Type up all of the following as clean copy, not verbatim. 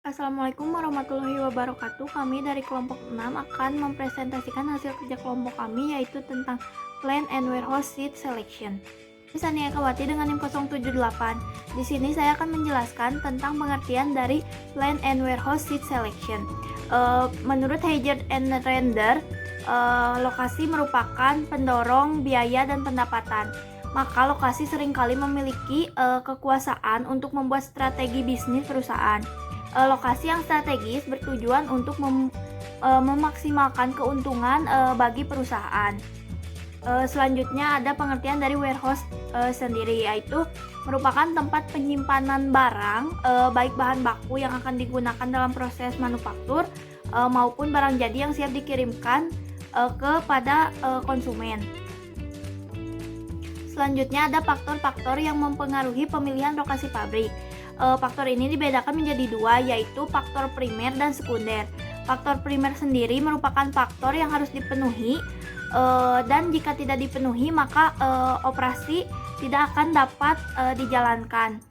Assalamualaikum warahmatullahi wabarakatuh. Kami dari kelompok 6 akan mempresentasikan hasil kerja kelompok kami, yaitu tentang Plant and Warehouse Seed Selection. Saya Kawati dengan NIM 078. Di sini saya akan menjelaskan tentang pengertian dari Plant and Warehouse Seed Selection. Menurut Hager and Render, lokasi merupakan pendorong biaya dan pendapatan. Maka lokasi seringkali memiliki kekuasaan untuk membuat strategi bisnis perusahaan. Lokasi yang strategis bertujuan untuk memaksimalkan keuntungan bagi perusahaan. Selanjutnya ada pengertian dari warehouse sendiri, yaitu merupakan tempat penyimpanan barang, baik bahan baku yang akan digunakan dalam proses manufaktur maupun barang jadi yang siap dikirimkan kepada konsumen. Selanjutnya ada faktor-faktor yang mempengaruhi pemilihan lokasi pabrik. Faktor ini dibedakan menjadi dua, yaitu faktor primer dan sekunder. Faktor primer sendiri merupakan faktor yang harus dipenuhi, dan jika tidak dipenuhi maka operasi tidak akan dapat dijalankan.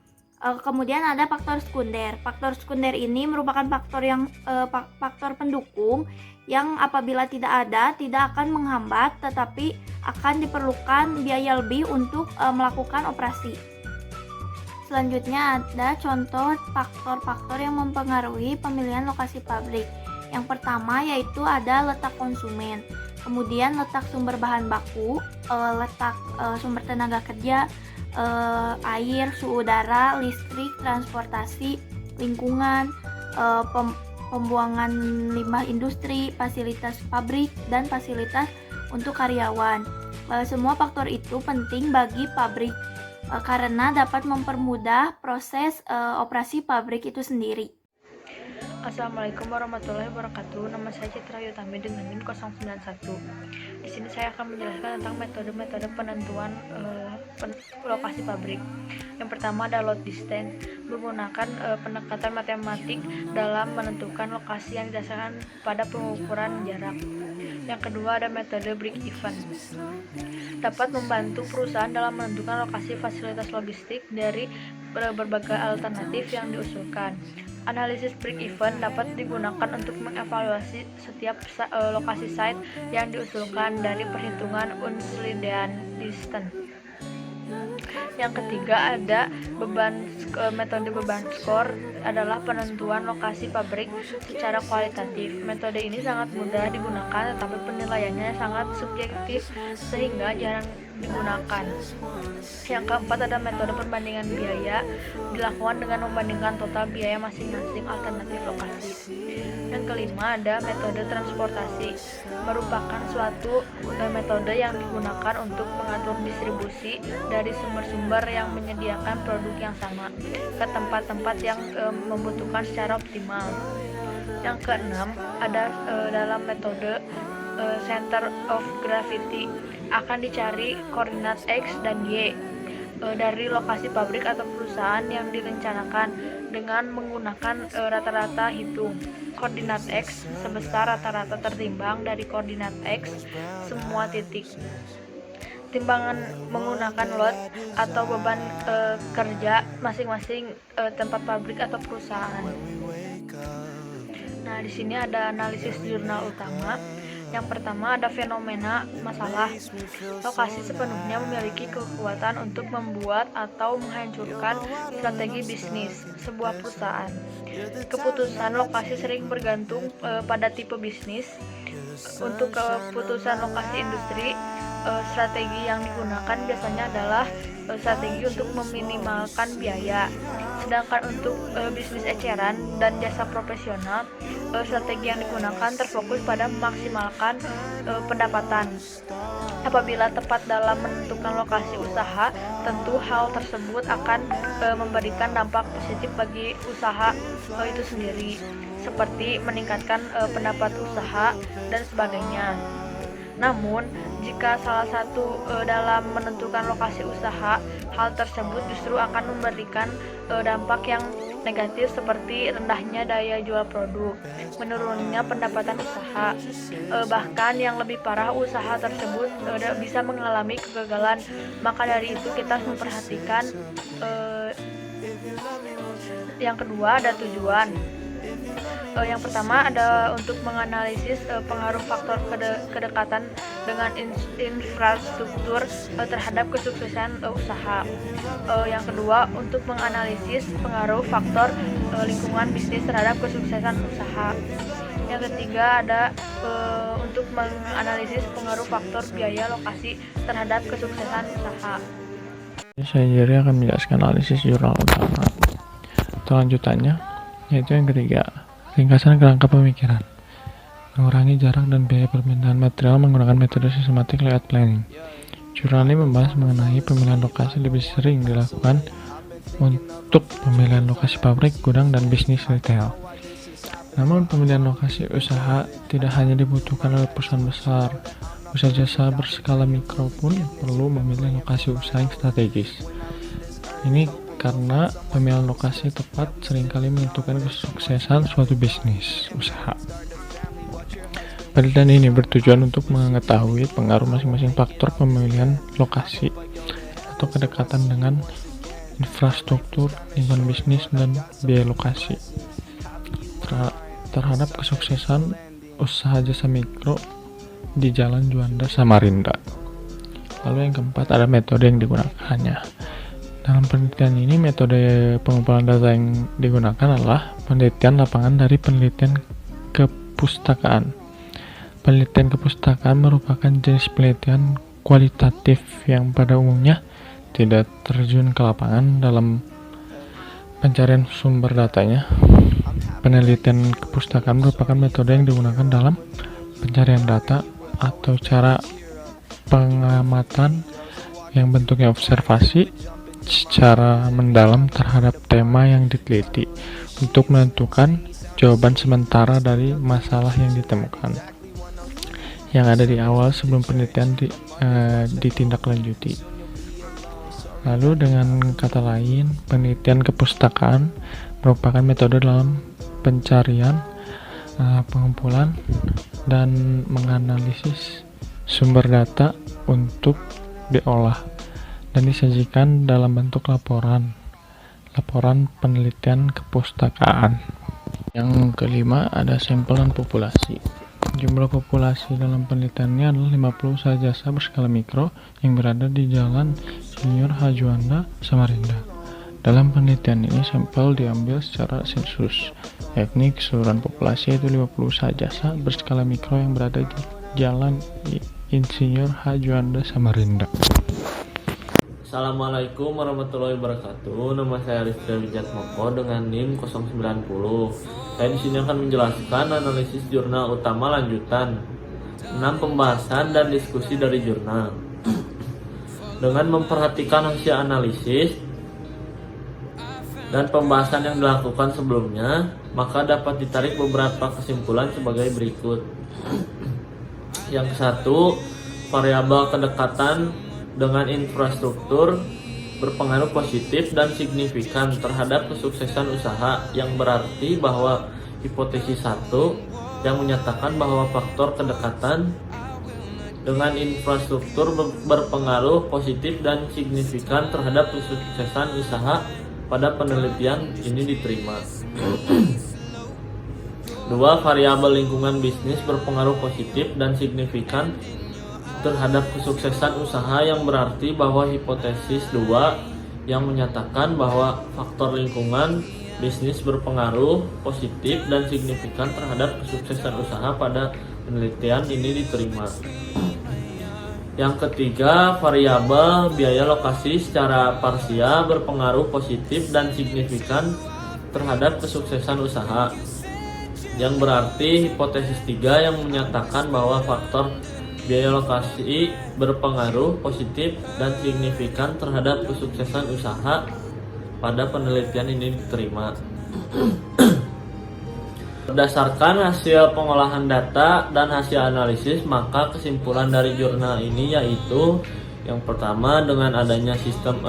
Kemudian ada faktor sekunder. Faktor sekunder ini merupakan faktor pendukung yang apabila tidak ada tidak akan menghambat, tetapi akan diperlukan biaya lebih untuk melakukan operasi. Selanjutnya ada contoh faktor-faktor yang mempengaruhi pemilihan lokasi pabrik. Yang pertama yaitu ada letak konsumen, kemudian letak sumber bahan baku, letak sumber tenaga kerja, air, suhu udara, listrik, transportasi, lingkungan, pembuangan limbah industri, fasilitas pabrik, dan fasilitas untuk karyawan. Semua faktor itu penting bagi pabrik karena dapat mempermudah proses operasi pabrik itu sendiri. Assalamualaikum warahmatullahi wabarakatuh. Nama saya Citra Yutami dengan NIM 091. Di sini saya akan menjelaskan tentang metode-metode penentuan lokasi pabrik. Yang pertama ada load distance, menggunakan pendekatan matematik dalam menentukan lokasi yang didasarkan pada pengukuran jarak. Yang kedua ada metode break even, dapat membantu perusahaan dalam menentukan lokasi fasilitas logistik dari berbagai alternatif yang diusulkan. Analisis break even dapat digunakan untuk mengevaluasi setiap lokasi site yang diusulkan dari perhitungan Euclidean distance. Yang ketiga ada metode beban skor, adalah penentuan lokasi pabrik secara kualitatif. Metode ini sangat mudah digunakan tetapi penilaiannya sangat subjektif sehingga jarang digunakan. Yang keempat ada metode perbandingan biaya, dilakukan dengan membandingkan total biaya masing-masing alternatif lokasi. Yang kelima ada metode transportasi, merupakan suatu metode yang digunakan untuk mengatur distribusi dari sumber-sumber yang menyediakan produk yang sama ke tempat-tempat yang membutuhkan secara optimal. Yang keenam ada dalam metode center of gravity, akan dicari koordinat X dan Y dari lokasi pabrik atau perusahaan yang direncanakan dengan menggunakan rata-rata hitung. Koordinat X sebesar rata-rata tertimbang dari koordinat X semua titik. Timbangan menggunakan load atau beban kerja masing-masing tempat pabrik atau perusahaan. Nah, di sini ada analisis jurnal utama. Yang pertama ada fenomena masalah. Lokasi sepenuhnya memiliki kekuatan untuk membuat atau menghancurkan strategi bisnis sebuah perusahaan. Keputusan lokasi sering bergantung pada tipe bisnis. Untuk keputusan lokasi industri, strategi yang digunakan biasanya adalah strategi untuk meminimalkan biaya. Sedangkan untuk bisnis eceran dan jasa profesional, strategi yang digunakan terfokus pada memaksimalkan pendapatan. Apabila tepat dalam menentukan lokasi usaha, tentu hal tersebut akan memberikan dampak positif bagi usaha itu sendiri, seperti meningkatkan pendapat usaha dan sebagainya. Namun, jika salah satu dalam menentukan lokasi usaha, hal tersebut justru akan memberikan dampak yang negatif seperti rendahnya daya jual produk, menurunnya pendapatan usaha. Bahkan yang lebih parah, usaha tersebut bisa mengalami kegagalan. Maka dari itu kita harus memperhatikan yang kedua ada tujuan. Yang pertama ada untuk menganalisis pengaruh faktor kedekatan dengan infrastruktur terhadap kesuksesan usaha. Yang kedua untuk menganalisis pengaruh faktor lingkungan bisnis terhadap kesuksesan usaha. Yang ketiga ada untuk menganalisis pengaruh faktor biaya lokasi terhadap kesuksesan usaha. Saya jadi akan menjelaskan analisis jurnal utama atau lanjutannya, yaitu yang ketiga, ringkasan kerangka pemikiran, mengurangi jarak dan biaya permintaan material menggunakan metode systematic layout planning. Jurnal ini membahas mengenai pemilihan lokasi lebih sering dilakukan untuk pemilihan lokasi pabrik, gudang, dan bisnis retail. Namun pemilihan lokasi usaha tidak hanya dibutuhkan oleh perusahaan besar. Usaha jasa berskala mikro pun perlu memilih lokasi usaha yang strategis. Ini karena pemilihan lokasi tepat seringkali menentukan kesuksesan suatu bisnis usaha. Penelitian ini bertujuan untuk mengetahui pengaruh masing-masing faktor pemilihan lokasi atau kedekatan dengan infrastruktur, lingkungan bisnis, dan biaya lokasi terhadap kesuksesan usaha jasa mikro di Jalan Juanda, Samarinda. Lalu yang keempat ada metode yang digunakannya. Dalam penelitian ini, metode pengumpulan data yang digunakan adalah penelitian lapangan dari penelitian kepustakaan. Penelitian kepustakaan merupakan jenis penelitian kualitatif yang pada umumnya tidak terjun ke lapangan dalam pencarian sumber datanya. Penelitian kepustakaan merupakan metode yang digunakan dalam pencarian data atau cara pengamatan yang bentuknya observasi secara mendalam terhadap tema yang diteliti untuk menentukan jawaban sementara dari masalah yang ditemukan yang ada di awal sebelum penelitian ditindaklanjuti. Lalu dengan kata lain, penelitian kepustakaan merupakan metode dalam pencarian, pengumpulan, dan menganalisis sumber data untuk diolah dan disajikan dalam bentuk laporan penelitian kepustakaan. Yang kelima ada sampel dan populasi. Jumlah populasi dalam penelitiannya adalah 50 usaha jasa berskala mikro yang berada di Jalan Insinyur H. Juanda, Samarinda. Dalam penelitian ini sampel diambil secara sensus, yakni keseluruhan populasi yaitu 50 usaha jasa berskala mikro yang berada di Jalan Insinyur H. Juanda, Samarinda. Assalamualaikum warahmatullahi wabarakatuh. Nama saya Rizky Wijatmoko dengan NIM 090. Saya di sini akan menjelaskan analisis jurnal utama lanjutan 6 pembahasan dan diskusi dari jurnal. Dengan memperhatikan hasil analisis dan pembahasan yang dilakukan sebelumnya, maka dapat ditarik beberapa kesimpulan sebagai berikut. Yang satu, variabel kedekatan dengan infrastruktur berpengaruh positif dan signifikan terhadap kesuksesan usaha, yang berarti bahwa hipotesis 1 yang menyatakan bahwa faktor kedekatan dengan infrastruktur berpengaruh positif dan signifikan terhadap kesuksesan usaha pada penelitian ini diterima. 2. Variabel lingkungan bisnis berpengaruh positif dan signifikan terhadap kesuksesan usaha, yang berarti bahwa hipotesis 2 yang menyatakan bahwa faktor lingkungan bisnis berpengaruh positif dan signifikan terhadap kesuksesan usaha pada penelitian ini diterima. Yang ketiga, variabel biaya lokasi secara parsial berpengaruh positif dan signifikan terhadap kesuksesan usaha, yang berarti hipotesis 3 yang menyatakan bahwa faktor biaya lokasi berpengaruh positif dan signifikan terhadap kesuksesan usaha pada penelitian ini diterima. Berdasarkan hasil pengolahan data dan hasil analisis, maka kesimpulan dari jurnal ini yaitu yang pertama, dengan adanya sistem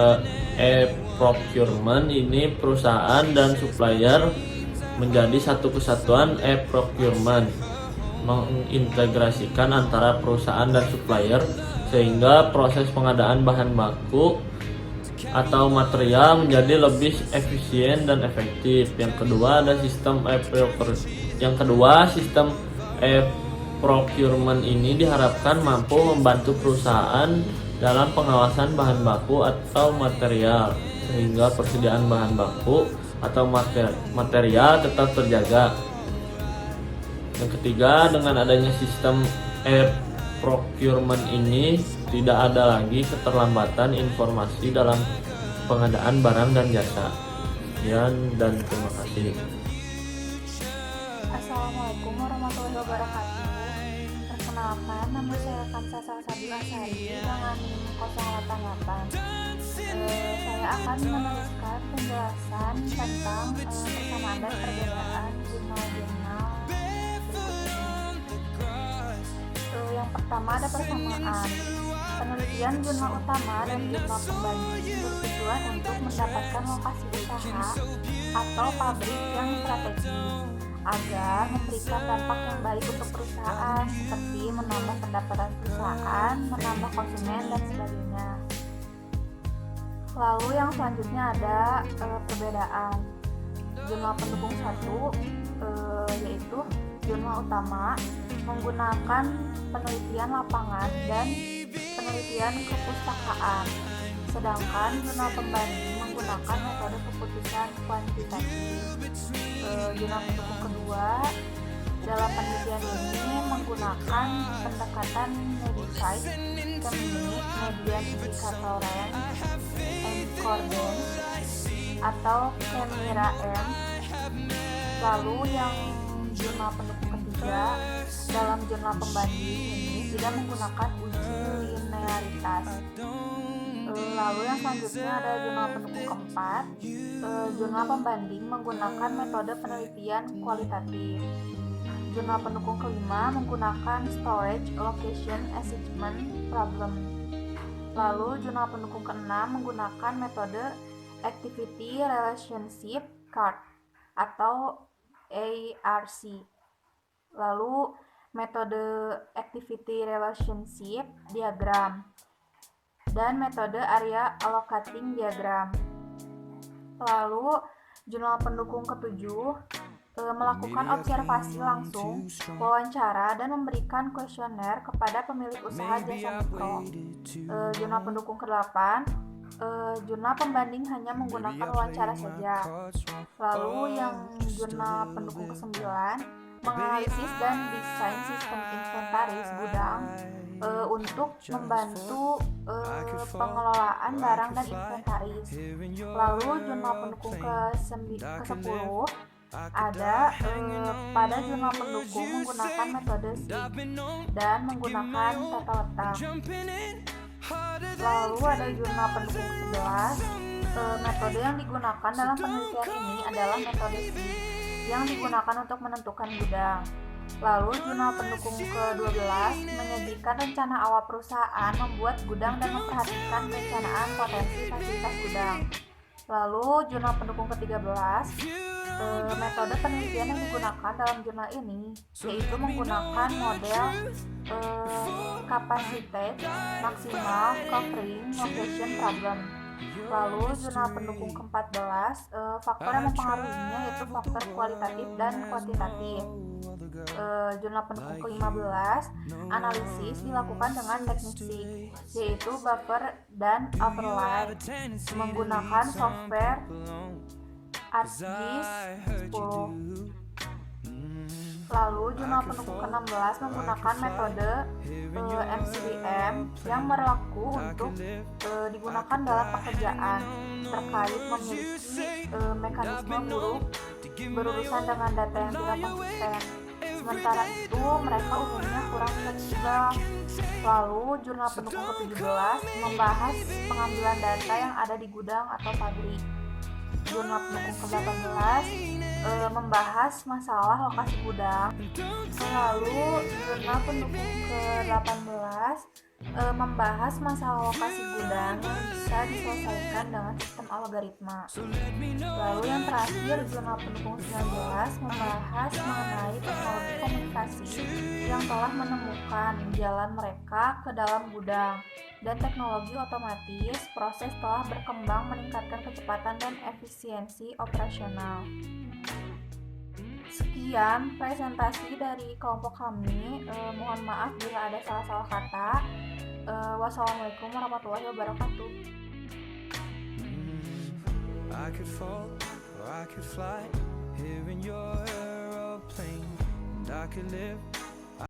e-procurement ini perusahaan dan supplier menjadi satu kesatuan e-procurement, mengintegrasikan antara perusahaan dan supplier sehingga proses pengadaan bahan baku atau material menjadi lebih efisien dan efektif. Yang kedua ada sistem Yang kedua, sistem procurement ini diharapkan mampu membantu perusahaan dalam pengawasan bahan baku atau material, sehingga persediaan bahan baku atau material tetap terjaga. Yang ketiga, dengan adanya sistem procurement ini tidak ada lagi keterlambatan informasi dalam pengadaan barang dan jasa. Sekian dan terima kasih. Assalamualaikum warahmatullahi wabarakatuh. Perkenalkan, nama saya Kansa Salsabila Sari dengan NIM 088. Saya akan meneruskan penjelasan tentang persamaan dan perbedaan jurnal-jurnal yang pertama ada persamaan. Penelitian jurnal utama dan jurnal pembanding bertujuan untuk mendapatkan lokasi usaha atau pabrik yang strategis agar memberikan dampak yang baik untuk perusahaan seperti menambah pendapatan perusahaan, menambah konsumen dan sebagainya. Lalu yang selanjutnya ada perbedaan. Jurnal pendukung 1 yaitu jurnal utama menggunakan penelitian lapangan dan penelitian kepustakaan, sedangkan jurnal pembanding menggunakan metode keputusan kuantitatif. Jurnal pendukung kedua dalam penelitian ini menggunakan pendekatan Medicite, Chemic, Median Indicatoren, Concordance atau Chemira-M. Lalu yang jurnal pendukung ketiga dalam jurnal pembanding ini tidak menggunakan uji linearitas. Lalu yang selanjutnya ada jurnal pendukung keempat. Jurnal pembanding menggunakan metode penelitian kualitatif. Jurnal pendukung kelima menggunakan storage location assessment problem. Lalu jurnal pendukung keenam menggunakan metode activity relationship chart atau ARC. Lalu metode activity relationship diagram dan metode area allocating diagram. Lalu jurnal pendukung ketujuh melakukan observasi langsung, wawancara, dan memberikan kuesioner kepada pemilik usaha jasa mikro. Jurnal pendukung ke-8 jurnal pembanding hanya menggunakan wawancara saja. Lalu yang jurnal pendukung ke-9 menganalisis dan desain sistem inventaris gudang untuk membantu pengelolaan barang dan inventaris. Lalu jurnal pendukung ke-10 ada pada jurnal pendukung menggunakan metode SIG dan menggunakan tata letak. Lalu ada jurnal pendukung ke-11. Metode yang digunakan dalam penelitian ini adalah metode SIG yang digunakan untuk menentukan gudang. Lalu jurnal pendukung ke-12 menyajikan rencana awal perusahaan membuat gudang dan memperhatikan perencanaan potensi fasilitas gudang. Lalu jurnal pendukung ke-13 metode penelitian yang digunakan dalam jurnal ini yaitu menggunakan model Capacity Maximal Covering Location Problem. Lalu jurnal pendukung ke-14 faktor yang mempengaruhinya yaitu faktor kualitatif dan kuantitatif. Jurnal pendukung ke-15 analisis dilakukan dengan teknik SIG yaitu buffer dan overlay menggunakan software ArcGIS 10. Lalu jurnal pendukung ke-16 menggunakan metode MCDM yang berlaku untuk digunakan dalam pekerjaan terkait memiliki mekanisme buruk berurusan dengan data yang tidak konsisten. Sementara itu mereka umumnya kurang fleksibel. Lalu jurnal pendukung ke-17 membahas pengambilan data yang ada di gudang atau pabrik. Jurnal pendukung ke-18 membahas masalah lokasi gudang. Lalu jurnal pendukung ke-18 membahas masalah lokasi gudang yang bisa diselesaikan dengan sistem algoritma. Lalu yang terakhir jurnal pendukung 19 membahas mengenai teknologi komunikasi yang telah menemukan jalan mereka ke dalam gudang dan teknologi otomatis proses telah berkembang meningkatkan kecepatan dan efisiensi operasional. Sekian presentasi dari kelompok kami. Mohon maaf bila ada salah-salah kata. Wassalamualaikum warahmatullahi wabarakatuh. I could fall or I could fly here in your aeroplane, and I could live